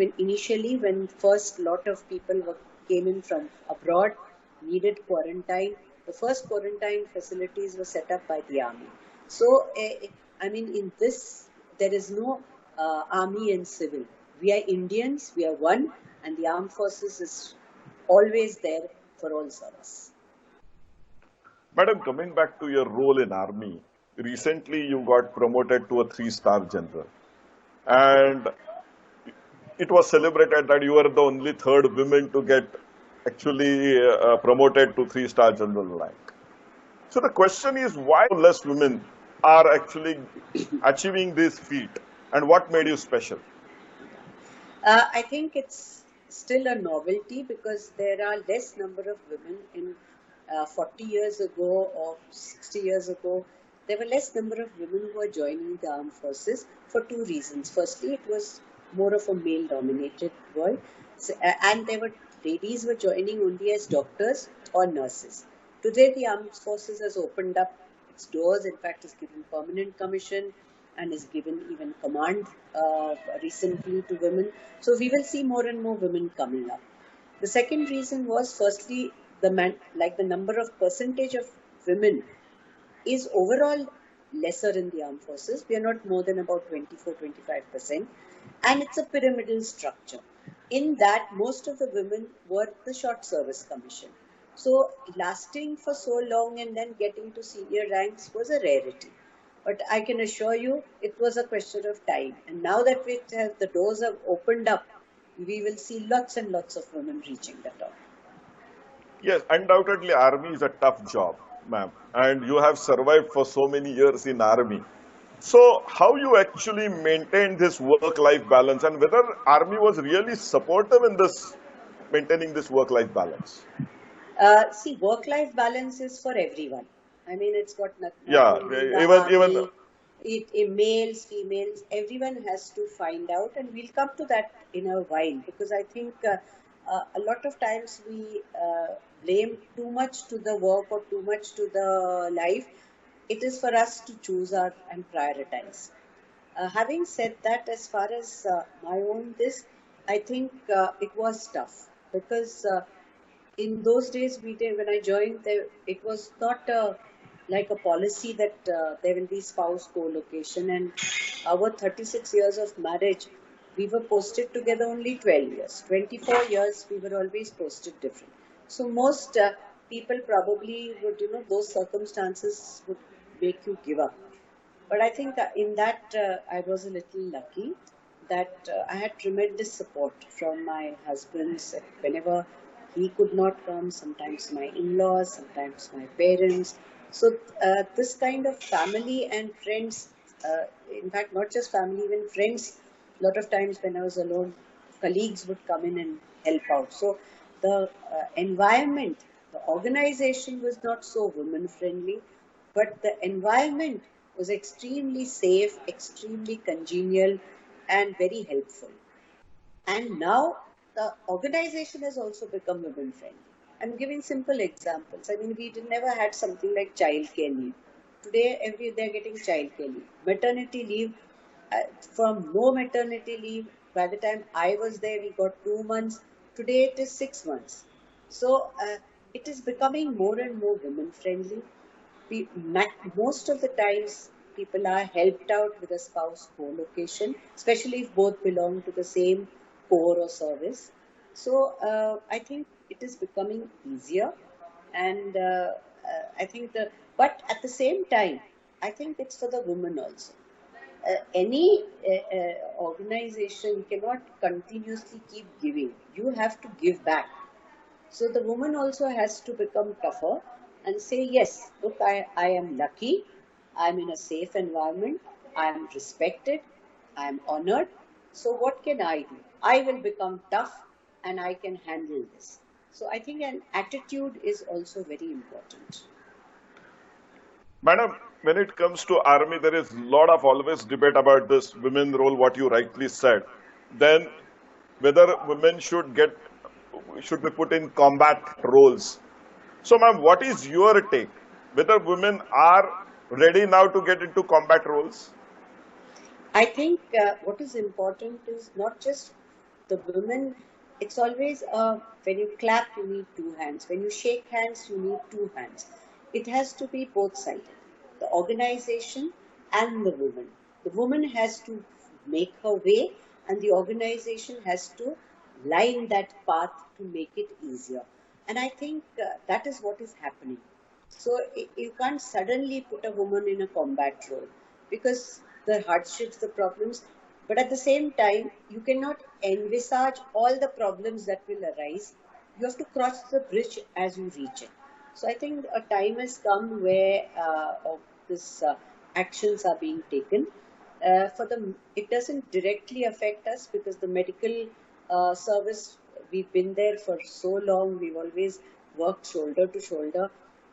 when first lot of people came in from abroad, needed quarantine, the first quarantine facilities were set up by the army. So, I mean, in this, there is no army and civil. We are Indians, we are one, and the armed forces is always there for all service. Madam, coming back to your role in army, recently you got promoted to a 3-star general. And it was celebrated that you were the only third woman to get actually promoted to 3-star general rank. So the question is, why less women are actually achieving this feat, and what made you special? I think it's still a novelty because there are less number of women in 40 years ago or 60 years ago. There were less number of women who were joining the armed forces for two reasons. Firstly, it was more of a male-dominated world, so, and there were ladies were joining only as doctors or nurses. Today, the armed forces has opened up its doors. In fact, has given permanent commission and has given even command recently to women. So we will see more and more women coming up. The second reason was firstly the number of percentage of women is overall lesser in the armed forces. We are not more than about 24-25%, and it's a pyramidal structure. In that, most of the women were the short service commission. So lasting for so long and then getting to senior ranks was a rarity. But I can assure you, it was a question of time. And now that the doors have opened up, we will see lots and lots of women reaching the top. Yes, undoubtedly, army is a tough job, ma'am, and you have survived for so many years in army. So, how you actually maintain this work-life balance, and whether army was really supportive in this maintaining this work-life balance? See, work-life balance is for everyone. I mean, it's got not Yeah, only in the even army, males, females, everyone has to find out, and we'll come to that in a while because I think a lot of times we blame too much to the work or too much to the life. It is for us to choose our and prioritize. Having said that, as far as my own this, I think it was tough because in those days when I joined, it was not like a policy that there will be spouse co-location, and our 36 years of marriage, we were posted together only 12 years. 24 years, we were always posted different. So most people probably would, those circumstances would make you give up. But I think in that I was a little lucky that I had tremendous support from my husband's whenever he could not come, sometimes my in-laws, sometimes my parents. So this kind of family and friends, in fact, not just family, even friends, a lot of times when I was alone, colleagues would come in and help out. So the environment, the organization was not so women friendly, but the environment was extremely safe, extremely congenial, and very helpful. And now the organization has also become women friendly. I'm giving simple examples. I mean, we never had something like childcare leave. Today, they're getting childcare leave. Maternity leave, from no maternity leave, by the time I was there, we got 2 months. Today, it is 6 months. So, it is becoming more and more women friendly. Most of the times, people are helped out with a spouse co-location, especially if both belong to the same core or service. So I think it is becoming easier, and I think but at the same time, I think it's for the women also. Any organization cannot continuously keep giving. You have to give back. So the woman also has to become tougher and say, yes, look, I am lucky. I'm in a safe environment. I'm respected. I'm honored. So what can I do? I will become tough and I can handle this. So I think an attitude is also very important. Madam, when it comes to army, there is a lot of always debate about this women role, what you rightly said. Then whether women should be put in combat roles. So, ma'am, what is your take? Whether women are ready now to get into combat roles? I think what is important is not just the women, it's always when you clap, you need two hands. When you shake hands, you need two hands. It has to be both sided, the organization and the woman. The woman has to make her way, and the organization has to line that path to make it easier. And I think that is what is happening. So you can't suddenly put a woman in a combat role because the hardships, the problems, but at the same time, you cannot envisage all the problems that will arise. You have to cross the bridge as you reach it. So I think a time has come where this actions are being taken. For the it doesn't directly affect us because the medical service, we've been there for so long. We've always worked shoulder to shoulder,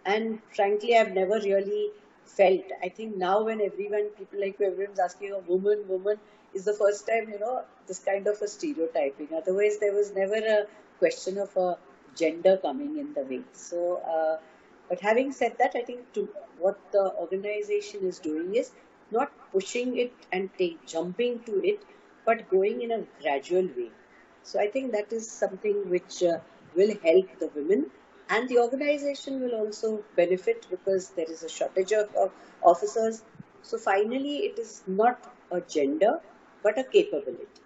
and frankly, I've never really felt. I think now when everyone, people like you, everyone's asking a woman, woman is the first time, this kind of a stereotyping. Otherwise, there was never a question of a gender coming in the way. So, but having said that, I think what the organization is doing is not pushing it and jumping to it, but going in a gradual way. So I think that is something which will help the women, and the organization will also benefit because there is a shortage of officers. So finally, it is not a gender but a capability.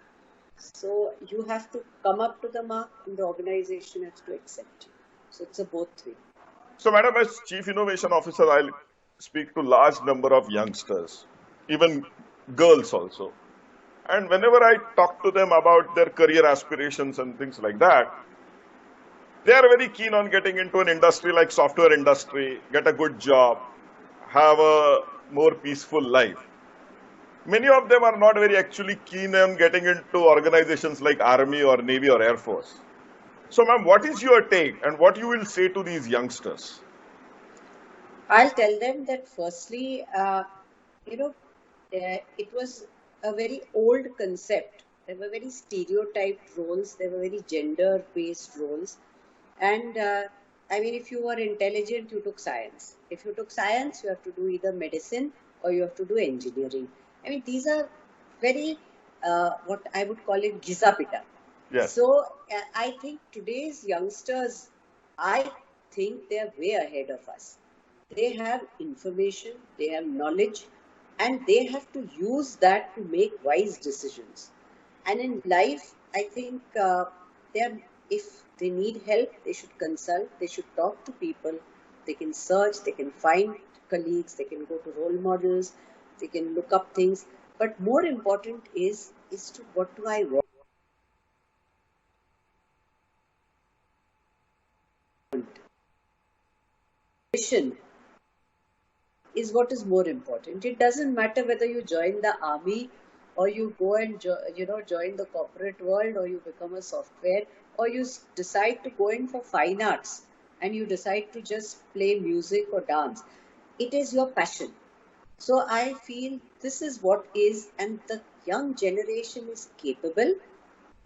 So you have to come up to the mark, and the organization has to accept. So it's a both way. So, Madam, as Chief Innovation Officer, I'll speak to large number of youngsters, even girls also. And whenever I talk to them about their career aspirations and things like that, they are very keen on getting into an industry like software industry, get a good job, have a more peaceful life. Many of them are not very actually keen on getting into organizations like Army or Navy or Air Force. So, ma'am, what is your take and what you will say to these youngsters? I'll tell them that firstly, you know, it was a very old concept. There were very stereotyped roles. There were very gender-based roles. And I mean, if you were intelligent, you took science. If you took science, you have to do either medicine or you have to do engineering. I mean, these are very, what I would call it, gizapita. Yes. So I think today's youngsters, I think they are way ahead of us. They have information, they have knowledge, and they have to use that to make wise decisions. And in life, I think if they need help, they should consult, they should talk to people, they can search, they can find colleagues, they can go to role models, they can look up things. But more important is to what do I want? Mission is what is more important. It doesn't matter whether you join the army or you go and join the corporate world, or you become a software, or you decide to go in for fine arts and you decide to just play music or dance. It is your passion. So I feel this is what is, and the young generation is capable,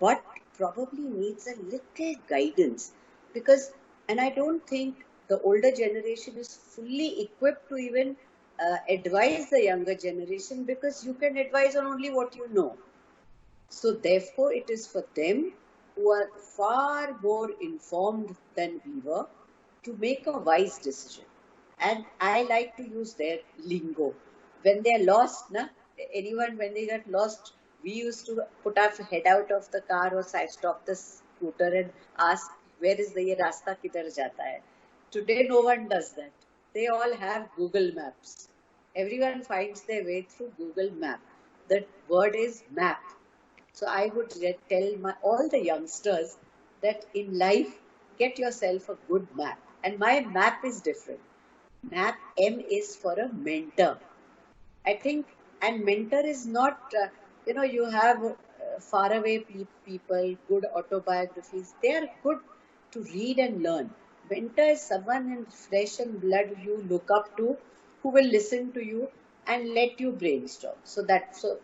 but probably needs a little guidance because, and I don't think the older generation is fully equipped to even advise the younger generation, because you can advise on only what you know. So therefore, it is for them who are far more informed than we were to make a wise decision. And I like to use their lingo. When they're lost, anyone, when they get lost, we used to put our head out of the car or stop the scooter and ask, where is the ye rasta kidhar jata hai? Today, no one does that. They all have Google Maps. Everyone finds their way through Google Map. The word is map. So I would tell all the youngsters that in life, get yourself a good map. And my map is different. Map M is for a mentor. I think, and mentor is not, you have faraway people, good autobiographies. They are good to read and learn. Mentor is someone in flesh and blood you look up to, who will listen to you and let you brainstorm. So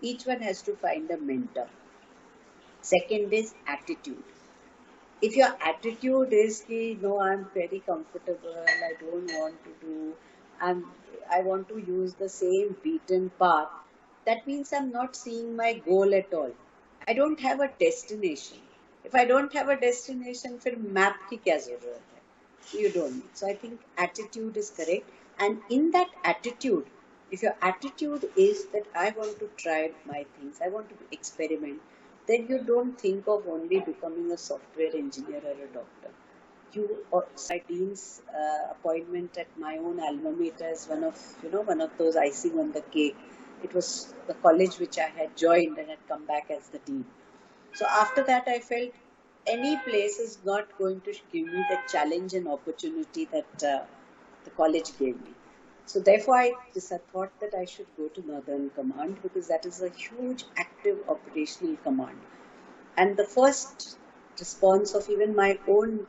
each one has to find a mentor. Second is attitude. If your attitude is ki, no, I'm very comfortable, I don't want to do, i'm I want to use the same beaten path, that means I'm not seeing my goal at all. I don't have a destination. If I don't have a destination, फिर map की क्या जरूरत है? You don't need. So I think attitude is correct. And in that attitude, if your attitude is that I want to try my things, I want to experiment, then you don't think of only becoming a software engineer or a doctor. You my dean's appointment at my own alma mater is one of those icing on the cake. It was the college which I had joined and had come back as the dean. So after that, I felt any place is not going to give me the challenge and opportunity that the college gave me. So therefore, I just thought that I should go to Northern Command because that is a huge active operational command. And the first response of even my own